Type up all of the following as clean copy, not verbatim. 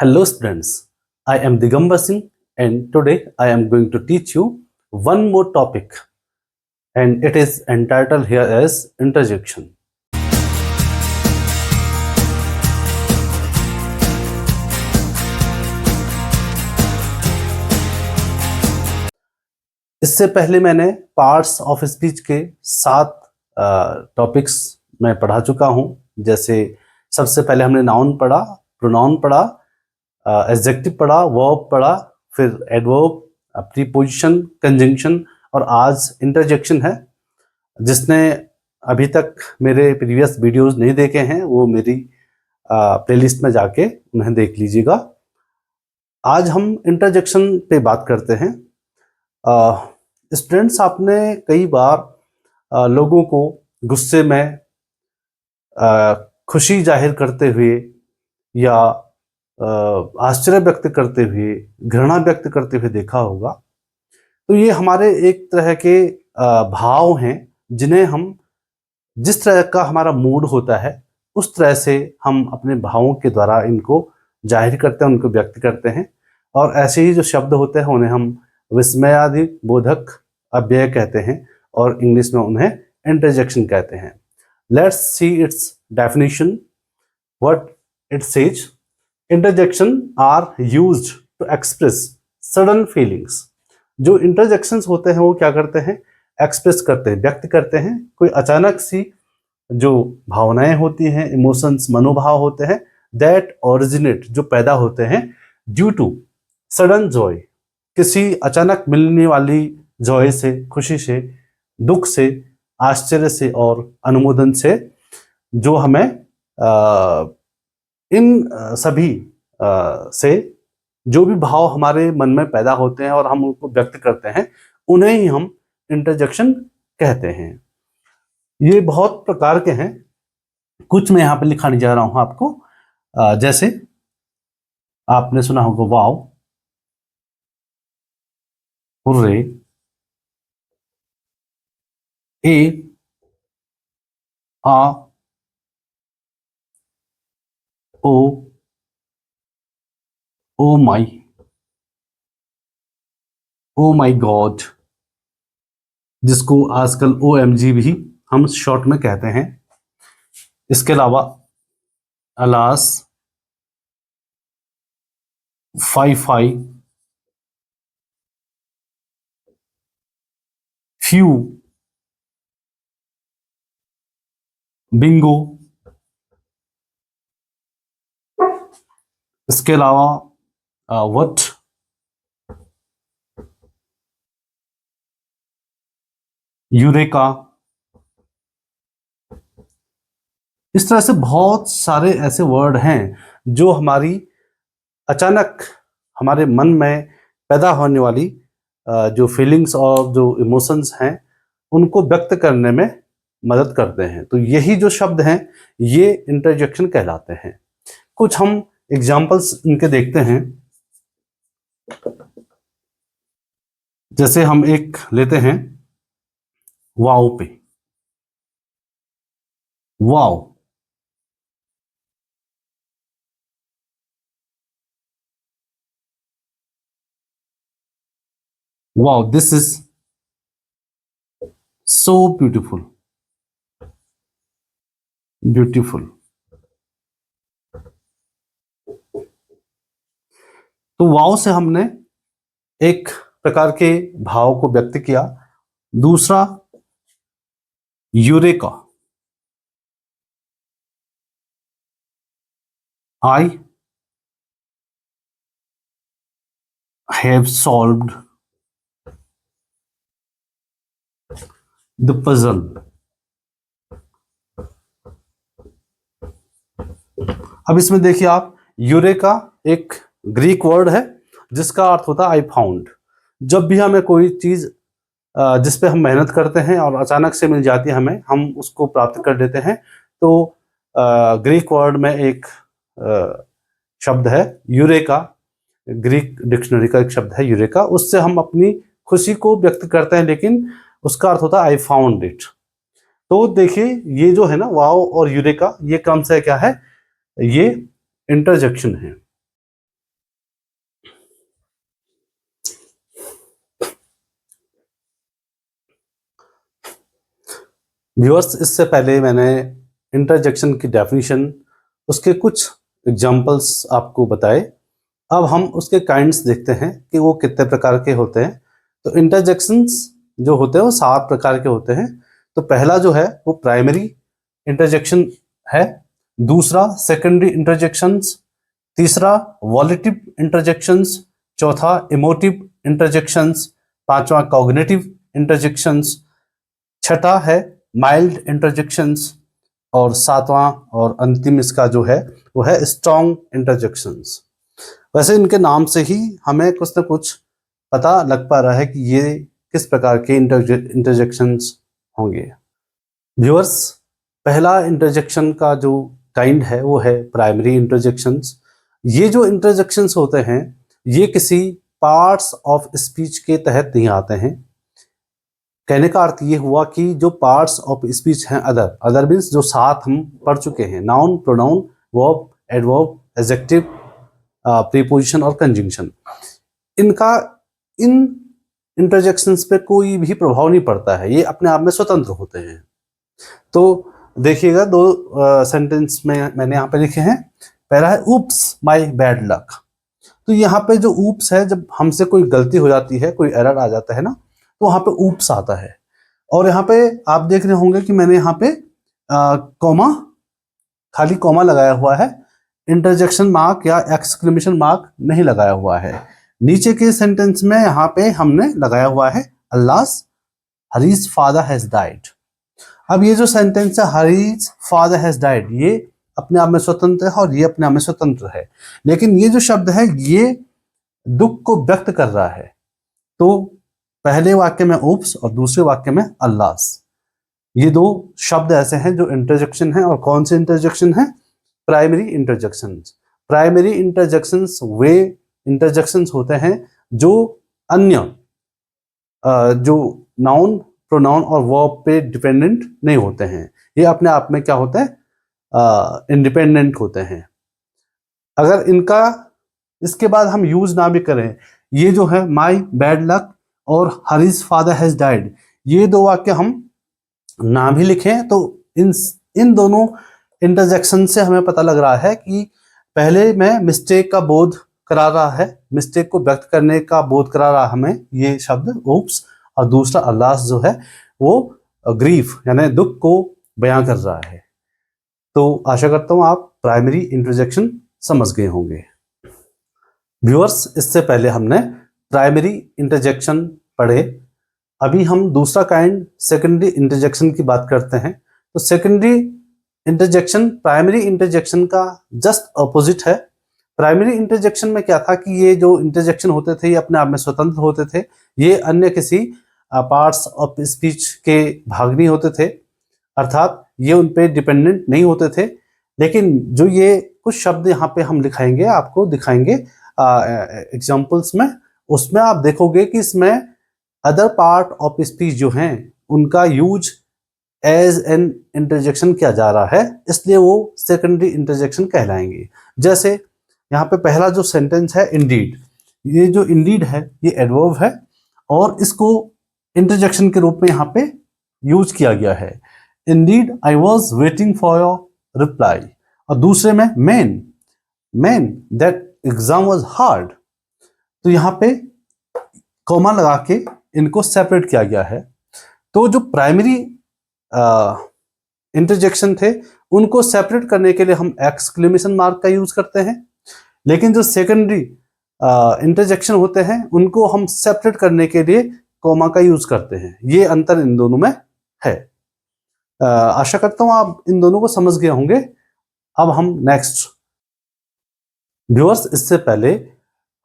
Hello students, I am Digambar Singh and today I am going to teach you one more topic and it is entitled here as interjection. इससे पहले मैंने parts of speech के 7 topics मैं पढ़ा चुका हूं। जैसे सबसे पहले हमने नाउन पढ़ा, प्रोनाउन पढ़ा, एडजेक्टिव पढ़ा, वर्ब पढ़ा, फिर एडवर्ब, प्रीपोजिशन, कंजंक्शन और आज इंटरजेक्शन है। जिसने अभी तक मेरे प्रीवियस वीडियोस नहीं देखे हैं वो मेरी प्लेलिस्ट में जाके उन्हें देख लीजिएगा। आज हम इंटरजेक्शन पे बात करते हैं। स्टूडेंट्स, आपने कई बार लोगों को गुस्से में खुशी जाहिर करते हुए या आश्चर्य व्यक्त करते हुए, घृणा व्यक्त करते हुए देखा होगा। तो ये हमारे एक तरह के भाव हैं जिन्हें हम जिस तरह का हमारा मूड होता है उस तरह से हम अपने भावों के द्वारा इनको जाहिर करते हैं, उनको व्यक्त करते हैं। और ऐसे ही जो शब्द होते हैं उन्हें हम विस्मयादि बोधक अव्यय कहते हैं और इंग्लिश में उन्हें इंटरजेक्शन कहते हैं। Let's see its definition, what it says. Interjection are used to express sudden feelings. जो इंटरजेक्शंस होते हैं वो क्या करते हैं, एक्सप्रेस करते हैं, व्यक्त करते हैं कोई अचानक सी जो भावनाएं होती हैं, इमोशंस, मनोभाव होते हैं, दैट ओरिजिनेट, जो पैदा होते हैं ड्यू टू सडन जॉय, किसी अचानक मिलने वाली जॉय से, खुशी से, दुख से, आश्चर्य से और अनुमोदन से, जो हमें इन सभी से जो भी भाव हमारे मन में पैदा होते हैं और हम उनको व्यक्त करते हैं उन्हें ही हम इंटरजेक्शन कहते हैं। ये बहुत प्रकार के हैं, कुछ मैं यहाँ पे लिखाने जा रहा हूं आपको। जैसे आपने सुना होगा वाव, हुर्रे, ए, आ, ओ माई गॉड, जिसको आजकल OMG भी हम शॉर्ट में कहते हैं। इसके अलावा अलास, फाई, फ्यू, बिंगो। इसके अलावा व्हाट, यूरेका। इस तरह से बहुत सारे ऐसे वर्ड हैं जो हमारी अचानक हमारे मन में पैदा होने वाली जो फीलिंग्स और जो इमोशंस हैं उनको व्यक्त करने में मदद करते हैं। तो यही जो शब्द हैं ये इंटरजेक्शन कहलाते हैं। कुछ हम एग्जाम्पल्स इनके देखते हैं। जैसे हम एक लेते हैं वाओ पे, wow, wow, this is so beautiful, beautiful. तो वाओ से हमने एक प्रकार के भाव को व्यक्त किया। दूसरा eureka, I have solved the puzzle. अब इसमें देखिए आप, यूरेका एक ग्रीक वर्ड है जिसका अर्थ होता है आई फाउंड। जब भी हमें कोई चीज जिस पे हम मेहनत करते हैं और अचानक से मिल जाती है हमें, हम उसको प्राप्त कर लेते हैं। तो ग्रीक वर्ड में एक शब्द है यूरेका, ग्रीक डिक्शनरी का एक शब्द है यूरेका, उससे हम अपनी खुशी को व्यक्त करते हैं, लेकिन उसका अर्थ होता है आई फाउंड इट। तो देखिए ये जो है ना वाओ और यूरेका, ये क्रम से क्या है, ये इंटरजेक्शन है। व्यूअर्स, इससे पहले मैंने इंटरजेक्शन की डेफिनेशन, उसके कुछ एग्जांपल्स आपको बताए। अब हम उसके काइंड्स देखते हैं कि वो कितने प्रकार के होते हैं। तो इंटरजेक्शंस जो होते हैं वो 7 प्रकार के होते हैं। तो पहला जो है वो प्राइमरी इंटरजेक्शन है, दूसरा सेकेंडरी इंटरजेक्शंस, तीसरा वॉलेटिव इंटरजेक्शंस, चौथा इमोटिव इंटरजेक्शंस, पांचवा कॉग्निटिव इंटरजेक्शंस, छठा है माइल्ड इंटरजेक्शंस, और सातवां और अंतिम इसका जो है वो है स्ट्रॉन्ग इंटरजेक्शंस। वैसे इनके नाम से ही हमें कुछ ना कुछ पता लग पा रहा है कि ये किस प्रकार के इंटरजेक्शंस होंगे। व्यूअर्स, पहला इंटरजेक्शन का जो काइंड है वो है प्राइमरी इंटरजेक्शंस। ये जो इंटरजेक्शंस होते हैं ये किसी पार्ट्स ऑफ स्पीच के तहत नहीं आते हैं। कहने का अर्थ ये हुआ कि जो पार्ट्स ऑफ स्पीच हैं, अदर मीन्स जो 7 हम पढ़ चुके हैं, noun, pronoun, verb, adverb, adjective, preposition और कंजंक्शन, इनका इन इंटरजेक्शंस पे कोई भी प्रभाव नहीं पड़ता है, ये अपने आप में स्वतंत्र होते हैं। तो देखिएगा, 2 सेंटेंस में मैंने यहाँ पे लिखे हैं। पहला है ऊप्स माय बैड लक। तो यहाँ पे जो ऊप्स है, जब हमसे कोई गलती हो जाती है, कोई एरर आ जाता है ना, तो वहाँ पे ऊप्स आता है। और यहाँ पे आप देख रहे होंगे कि मैंने यहाँ पे कॉमा, खाली कॉमा लगाया हुआ है, इंटरजेक्शन मार्क या एक्सक्लेमेशन मार्क नहीं लगाया हुआ है। नीचे के सेंटेंस में यहाँ पे हमने लगाया हुआ है अल्लाहस हरीज फादर हैज डाइड। अब ये जो सेंटेंस है हरीज फादर हैज डाइड, ये अपने आप में स्वतंत्र है और ये अपने आप में स्वतंत्र है, लेकिन ये जो शब्द है ये दुख को व्यक्त कर रहा है। तो पहले वाक्य में ऊप्स और दूसरे वाक्य में अल्लाहस, ये 2 शब्द ऐसे हैं जो इंटरजेक्शन है। और कौन से इंटरजेक्शन है? Primary interjections. प्राइमरी इंटरजेक्शंस वे इंटरजेक्शंस होते हैं जो अन्य जो नाउन, प्रोनाउन और वर्ब पे डिपेंडेंट नहीं होते हैं। ये अपने आप में क्या होते हैं? इंडिपेंडेंट होते हैं। अगर इनका इसके बाद हम यूज ना भी करें, ये जो है माई बैड लक और हरीज फादर हैज डाइड, ये 2 वाक्य हम ना भी लिखें तो इन दोनों इंटरजेक्शन से हमें पता लग रहा है कि पहले में मिस्टेक का बोध करा रहा है, मिस्टेक को व्यक्त करने का बोध करा रहा हमें ये शब्द ऊप्स, और दूसरा अल्लाह जो है वो ग्रीफ यानी दुख को बयां कर रहा है। तो आशा करता हूं आप प्राइमरी इंटरजेक्शन समझ गए होंगे। व्यूअर्स, इससे पहले हमने प्राइमरी इंटरजेक्शन पढ़े, अभी हम दूसरा काइंड सेकेंडरी इंटरजेक्शन की बात करते हैं। तो सेकेंडरी इंटरजेक्शन प्राइमरी इंटरजेक्शन का जस्ट अपोजिट है। प्राइमरी इंटरजेक्शन में क्या था कि ये जो इंटरजेक्शन होते थे ये अपने आप में स्वतंत्र होते थे, ये अन्य किसी पार्ट्स ऑफ स्पीच के भाग नहीं होते थे, अर्थात ये उन पे डिपेंडेंट नहीं होते थे। लेकिन जो ये कुछ शब्द यहाँ पे हम लिखाएंगे, आपको दिखाएंगे एग्जाम्पल्स में, उसमें आप देखोगे कि इसमें अदर पार्ट ऑफ स्पीच जो हैं उनका यूज एज एन इंटरजेक्शन किया जा रहा है, इसलिए वो सेकेंडरी इंटरजेक्शन कहलाएंगे। जैसे यहाँ पे पहला जो सेंटेंस है इंडीड, ये जो इंडीड है ये एडवर्ब है और इसको इंटरजेक्शन के रूप में यहाँ पे यूज किया गया है। Indeed I was waiting for your reply. और दूसरे में man that exam was hard. तो यहाँ पे कॉमा लगा के इनको सेपरेट किया गया है। तो जो प्राइमरी इंटरजेक्शन थे उनको सेपरेट करने के लिए हम एक्सक्लेमेशन मार्क का यूज करते हैं, लेकिन जो सेकेंडरी इंटरजेक्शन होते हैं उनको हम सेपरेट करने के लिए कॉमा का यूज करते हैं। ये अंतर इन दोनों में है। आशा करता हूं आप इन दोनों को समझ गए होंगे। अब हम नेक्स्ट, व्यूअर्स, इससे पहले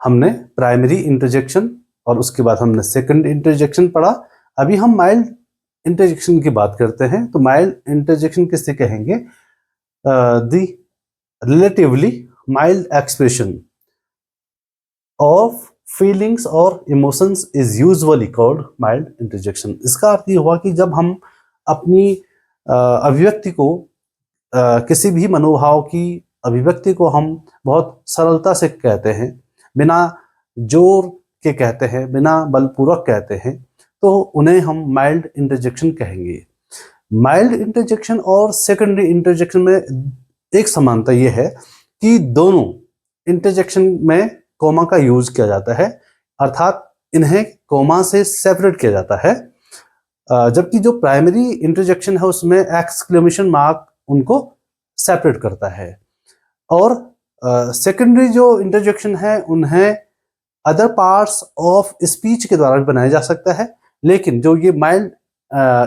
हमने प्राइमरी इंटरजेक्शन और उसके बाद हमने सेकंड इंटरजेक्शन पढ़ा। अभी हम माइल्ड इंटरजेक्शन की बात करते हैं। तो माइल्ड इंटरजेक्शन किससे कहेंगे? The relatively mild expression of feelings और emotions is usually called mild interjection. इसका अर्थ ये हुआ कि जब हम अपनी अभिव्यक्ति को, किसी भी मनोभाव की अभिव्यक्ति को हम बहुत सरलता से कहते हैं, बिना जोर के कहते हैं, बिना बलपूर्वक कहते हैं, तो उन्हें हम माइल्ड इंटरजेक्शन कहेंगे। माइल्ड इंटरजेक्शन और सेकेंडरी इंटरजेक्शन में एक समानता यह है कि दोनों इंटरजेक्शन में कोमा का यूज किया जाता है, अर्थात इन्हें कोमा से सेपरेट किया जाता है, जबकि जो प्राइमरी इंटरजेक्शन है उसमें एक्सक्लेमेशन मार्क उनको सेपरेट करता है। और सेकेंडरी जो इंटरजेक्शन है उन्हें अदर पार्ट्स ऑफ स्पीच के द्वारा भी बनाया जा सकता है, लेकिन जो ये माइल्ड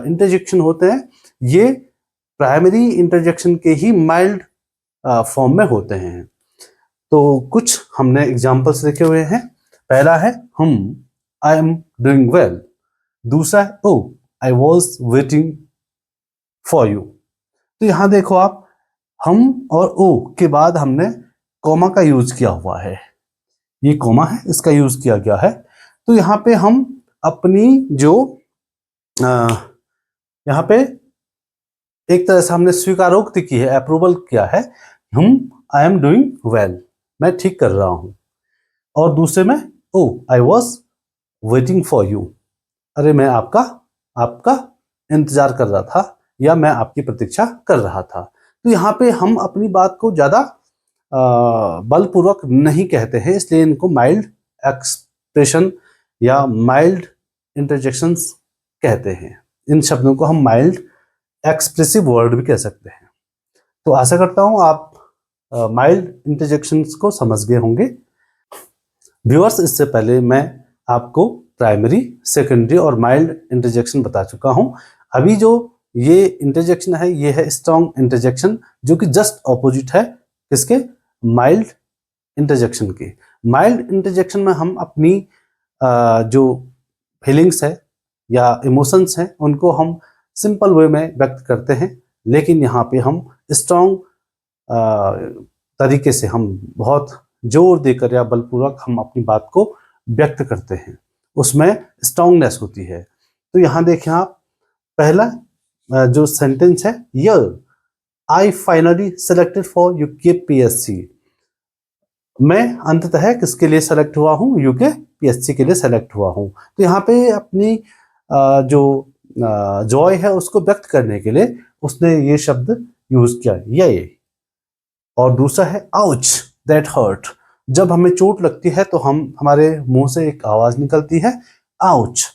इंटरजेक्शन होते हैं ये प्राइमरी इंटरजेक्शन के ही माइल्ड फॉर्म में होते हैं। तो कुछ हमने एग्जांपल्स लिखे हुए हैं। पहला है आई एम डूइंग वेल। दूसरा है oh I was waiting for you. तो यहां देखो आप, हम और ओ के बाद हमने कॉमा का यूज किया हुआ है, ये कॉमा है इसका यूज किया गया है। तो यहाँ पे हम अपनी जो यहाँ पे एक तरह से हमने स्वीकारोक्ति की है, अप्रूवल किया है, आई एम डूइंग वेल, मैं ठीक कर रहा हूं। और दूसरे में oh I was waiting for you, अरे मैं आपका इंतजार कर रहा था या मैं आपकी प्रतीक्षा कर रहा था। तो यहाँ पे हम अपनी बात को ज्यादा बलपूर्वक नहीं कहते हैं, इसलिए इनको माइल्ड एक्सप्रेशन या माइल्ड इंटरजेक्शंस कहते हैं। इन शब्दों को हम माइल्ड एक्सप्रेसिव वर्ड भी कह सकते हैं। तो आशा करता हूं आप माइल्ड इंटरजेक्शंस को समझ गए होंगे। व्यूअर्स, इससे पहले मैं आपको प्राइमरी, सेकेंडरी और माइल्ड इंटरजेक्शन बता चुका हूं। अभी जो ये इंटरजेक्शन है ये है स्ट्रॉन्ग इंटरजेक्शन, जो कि जस्ट ऑपोजिट है किसके, माइल्ड इंटरजेक्शन के। माइल्ड इंटरजेक्शन में हम अपनी जो फीलिंग्स है या इमोशंस हैं उनको हम सिंपल वे में व्यक्त करते हैं, लेकिन यहाँ पे हम स्ट्रॉन्ग तरीके से, हम बहुत जोर देकर या बलपूर्वक हम अपनी बात को व्यक्त करते हैं, उसमें स्ट्रॉन्गनेस होती है। तो यहाँ देखें आप, पहला जो सेंटेंस है, I finally selected for UKPSC, मैं अंततः किसके लिए सेलेक्ट हुआ हूँ, UKPSC के लिए सेलेक्ट हुआ हूँ। तो यहाँ पे अपनी जो जॉय है उसको व्यक्त करने के लिए उसने ये शब्द यूज किया, ये। और दूसरा है आउच, दैट हर्ट, जब हमें चोट लगती है तो हमारे मुंह से एक आवाज निकलती है, आउच।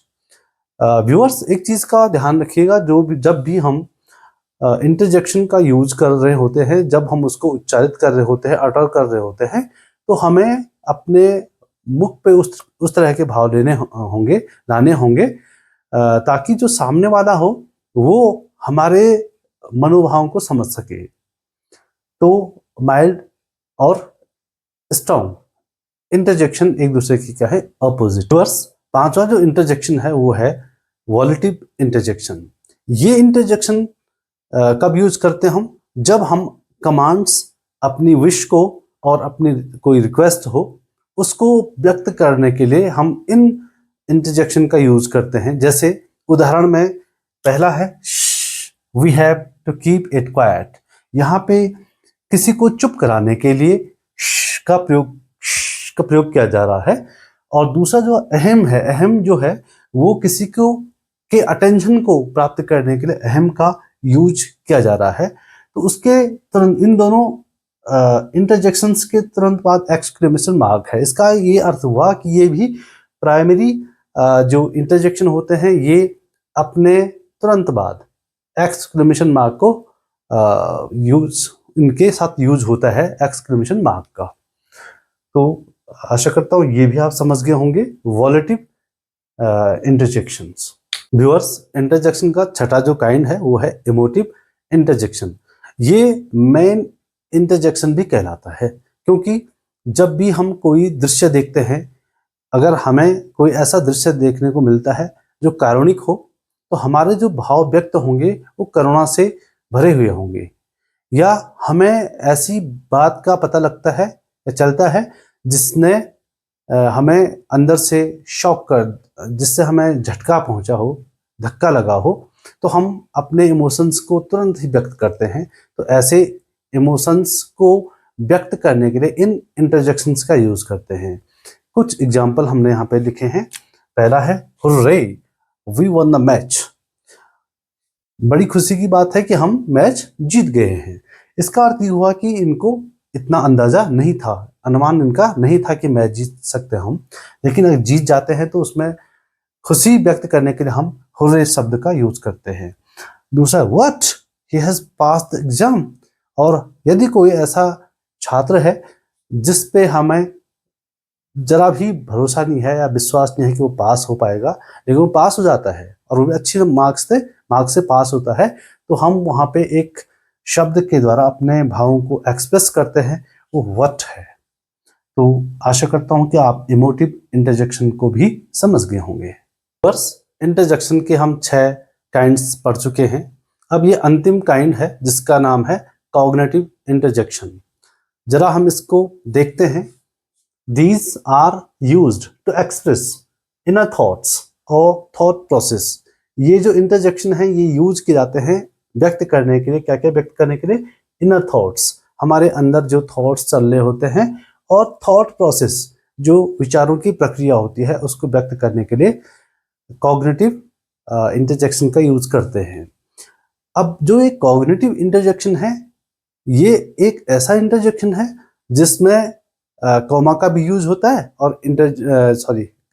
व्यूअर्स, एक चीज का ध्यान रखिएगा, जब भी हम इंटरजेक्शन का यूज कर रहे होते हैं, जब हम उसको उच्चारित कर रहे होते हैं, अटर कर रहे होते हैं, तो हमें अपने मुख पे उस तरह के भाव लाने होंगे ताकि जो सामने वाला हो वो हमारे मनोभावों को समझ सके। तो माइल्ड और स्ट्रॉन्ग इंटरजेक्शन एक दूसरे की क्या है, अपोजिट। पांचवा जो इंटरजेक्शन है वो है वॉलेटिव इंटरजेक्शन। ये इंटरजेक्शन कब यूज करते हैं हम, जब हम कमांड्स, अपनी विश को और अपनी कोई रिक्वेस्ट हो उसको व्यक्त करने के लिए हम इन इंटरजेक्शन का यूज करते हैं। जैसे उदाहरण में पहला है we have to keep it quiet, यहाँ पे किसी को चुप कराने के लिए का प्रयोग किया जा रहा है। और दूसरा जो अहम है, अहम जो है वो किसी को के अटेंशन को प्राप्त करने के लिए अहम का यूज किया जा रहा है। तो उसके तुरंत इन दोनों इंटरजेक्शंस के तुरंत बाद एक्सक्लेमेशन मार्क है। इसका ये अर्थ हुआ कि ये भी प्राइमरी जो इंटरजेक्शन होते हैं ये अपने तुरंत बाद एक्सक्लेमेशन मार्क को इनके साथ यूज होता है, एक्सक्लेमेशन मार्क का। तो आशा करता हूँ ये भी आप समझ गए होंगे वॉलेटिव इंटरजेक्शंस। व्यूअर्स, इंटरजेक्शन का छठा जो काइंड है वो है इमोटिव इंटरजेक्शन। ये मेन इंटरजेक्शन भी कहलाता है, क्योंकि जब भी हम कोई दृश्य देखते हैं, अगर हमें कोई ऐसा दृश्य देखने को मिलता है जो कारुणिक हो, तो हमारे जो भाव व्यक्त होंगे वो करुणा से भरे हुए होंगे। या हमें ऐसी बात का पता लगता है या चलता है जिसने हमें अंदर से शॉक कर, जिससे हमें झटका पहुंचा हो, धक्का लगा हो, तो हम अपने इमोशंस को तुरंत ही व्यक्त करते हैं। तो ऐसे इमोशंस को व्यक्त करने के लिए इन इंटरजेक्शंस का यूज करते हैं। कुछ एग्जाम्पल हमने यहाँ पे लिखे हैं। पहला है hurray, we won the match, बड़ी खुशी की बात है कि हम मैच जीत गए हैं। इसका अर्थ ये हुआ कि इनको इतना अंदाजा नहीं था, अनुमान इनका नहीं था कि मैच जीत सकते हम, लेकिन अगर जीत जाते हैं तो उसमें खुशी व्यक्त करने के लिए हम हुर्रे शब्द का यूज करते हैं। दूसरा, what, he has pass the exam. और यदि कोई ऐसा छात्र है जिस पे हमें जरा भी भरोसा नहीं है या विश्वास नहीं है कि वो पास हो पाएगा, लेकिन वो पास हो जाता है और वो भी अच्छी मार्क्स से पास होता है, तो हम वहाँ पे एक शब्द के द्वारा अपने भावों को एक्सप्रेस करते हैं, वो व्हाट है। तो आशा करता हूँ कि आप इमोटिव इंटरजेक्शन को भी समझ गए होंगे। बस इंटरजेक्शन के हम 6 काइंड्स पढ़ चुके हैं। अब ये अंतिम काइंड है जिसका नाम है कॉग्निटिव इंटरजेक्शन। जरा हम इसको देखते हैं। These are used to express inner thoughts or thought process। ये जो इंटरजेक्शन है ये यूज किए जाते हैं व्यक्त करने के लिए। क्या क्या व्यक्त करने के लिए? इनर थॉट्स, हमारे अंदर जो थॉट्स चल रहे होते हैं, और थॉट प्रोसेस, जो विचारों की प्रक्रिया होती है, उसको व्यक्त करने के लिए कॉग्निटिव इंटरजेक्शन का यूज करते हैं। अब जो एक कॉग्निटिव इंटरजेक्शन है, ये एक ऐसा इंटरजेक्शन है जिसमें कॉमा का भी यूज होता है और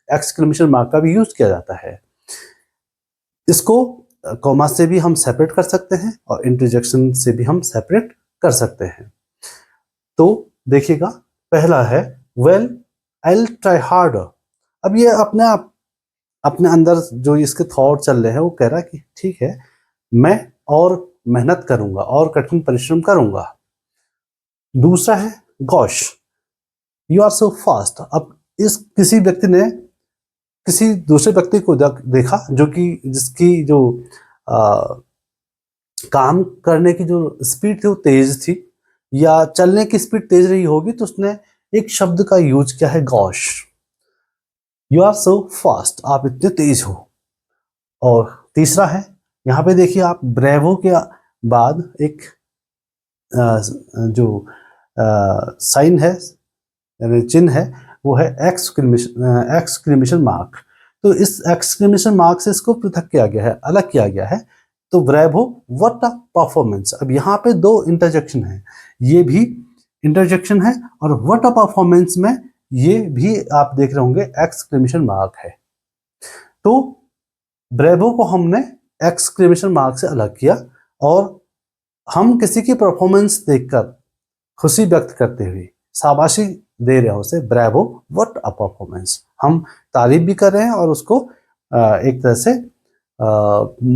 एक्सक्लेमेशन मार्क का भी यूज किया जाता है। इसको कॉमा से भी हम सेपरेट कर सकते हैं और इंटरजेक्शन से भी हम सेपरेट कर सकते हैं। तो देखिएगा, पहला है well I will try harder. अब ये अपने अंदर जो इसके थॉट चल रहे हैं, वो कह रहा है कि ठीक है, मैं और मेहनत करूंगा और कठिन परिश्रम करूंगा। दूसरा है gosh, you are so fast. अब इस किसी व्यक्ति ने किसी दूसरे व्यक्ति को देखा जो कि जिसकी जो काम करने की जो स्पीड थी वो तेज थी, या चलने की स्पीड तेज रही होगी, तो उसने एक शब्द का यूज किया है gosh, you are so fast, आप इतने तेज हो। और तीसरा है, यहाँ पे देखिए आप, ब्रेवो के बाद एक जो साइन है यानी चिन्ह है, वो है एक्सक्लेमेशन मार्क। तो इस एक्सक्लेमेशन मार्क से इसको पृथक किया गया है, अलग किया गया है। तो ब्रेवो, व्हाट अ परफॉर्मेंस। अब यहाँ पे 2 इंटरजेक्शन है, ये भी इंटरजेक्शन है और व्हाट अ परफॉर्मेंस में ये भी आप देख रहे होंगे एक्सक्लेमेशन मार्क है। तो ब्रेवो को हमने एक्सक्लेमेशन मार्क से अलग किया, और हम किसी की परफॉर्मेंस देखकर खुशी व्यक्त करते हुए शाबाशी दे रहे हैं उसे, ब्रेवो, व्हाट अ परफॉर्मेंस। हम तारीफ भी कर रहे हैं और उसको एक तरह से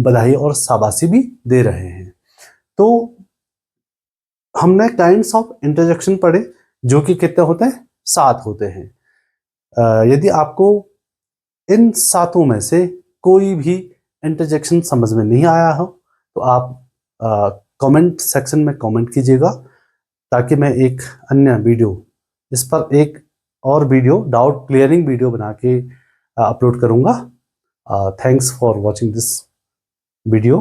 बधाई और शाबाशी भी दे रहे हैं। तो हमने काइंड्स ऑफ इंटरजेक्शन पढ़े, जो कि कितने होते हैं? 7 होते हैं। यदि आपको इन 7 में से कोई भी इंटरजेक्शन समझ में नहीं आया हो, तो आप कमेंट सेक्शन में कमेंट कीजिएगा, ताकि मैं एक अन्य वीडियो, इस पर एक और वीडियो, डाउट क्लियरिंग वीडियो बना के अपलोड करूँगा। Thanks for watching this video.